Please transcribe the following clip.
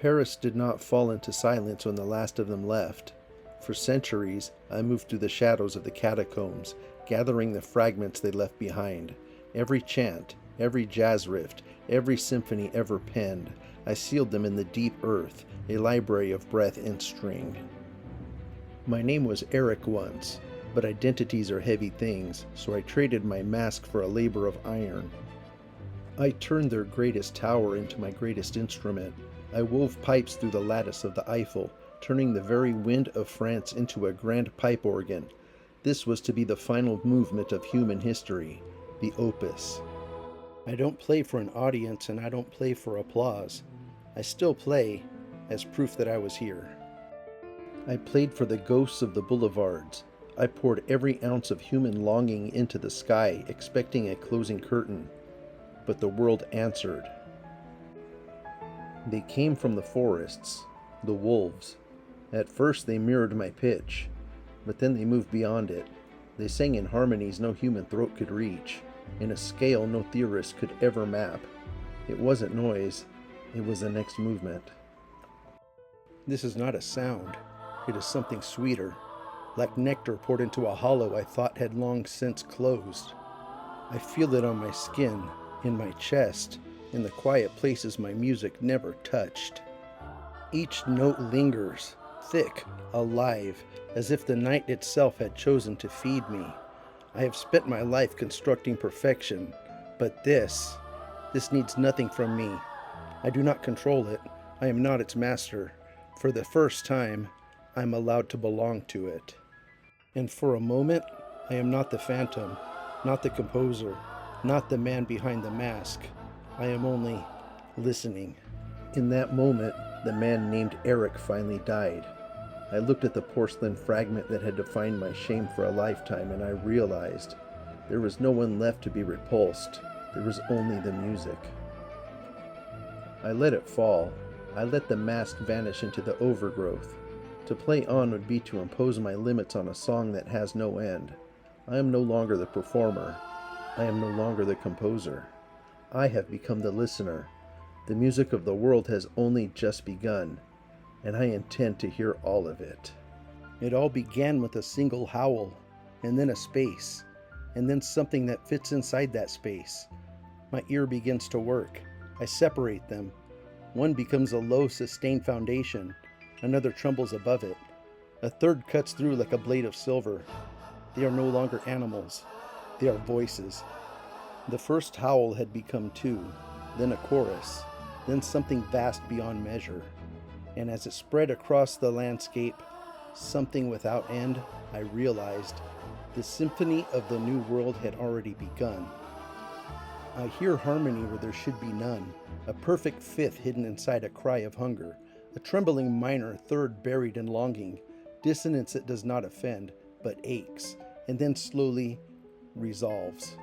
Paris did not fall into silence when the last of them left. For centuries, I moved through the shadows of the catacombs, gathering the fragments they left behind. Every chant, every jazz riff, every symphony ever penned, I sealed them in the deep earth, a library of breath and string. My name was Eric once, but identities are heavy things, so I traded my mask for a labor of iron. I turned their greatest tower into my greatest instrument. I wove pipes through the lattice of the Eiffel, turning the very wind of France into a grand pipe organ. This was to be the final movement of human history, the Opus. I don't play for an audience and I don't play for applause. I still play as proof that I was here. I played for the ghosts of the boulevards. I poured every ounce of human longing into the sky, expecting a closing curtain. But the world answered. They came from the forests, the wolves. At first they mirrored my pitch, but then they moved beyond it. They sang in harmonies no human throat could reach, in a scale no theorist could ever map. It wasn't noise, it was the next movement. This is not a sound, it is something sweeter, like nectar poured into a hollow I thought had long since closed. I feel it on my skin, in my chest, in the quiet places my music never touched. Each note lingers, thick, alive, as if the night itself had chosen to feed me. I have spent my life constructing perfection, but this needs nothing from me. I do not control it. I am not its master. For the first time, I am allowed to belong to it. And for a moment, I am not the phantom, not the composer, not the man behind the mask. I am only listening. In that moment, the man named Eric finally died. I looked at the porcelain fragment that had defined my shame for a lifetime, and I realized there was no one left to be repulsed. There was only the music. I let it fall. I let the mask vanish into the overgrowth. To play on would be to impose my limits on a song that has no end. I am no longer the performer. I am no longer the composer. I have become the listener. The music of the world has only just begun, and I intend to hear all of it. It all began with a single howl, and then a space, and then something that fits inside that space. My ear begins to work. I separate them. One becomes a low, sustained foundation. Another trembles above it. A third cuts through like a blade of silver. They are no longer animals. They are voices. The first howl had become two, then a chorus, then something vast beyond measure. And as it spread across the landscape, something without end, I realized the symphony of the new world had already begun. I hear harmony where there should be none, a perfect fifth hidden inside a cry of hunger, a trembling minor third buried in longing, dissonance that does not offend, but aches, and then slowly resolves.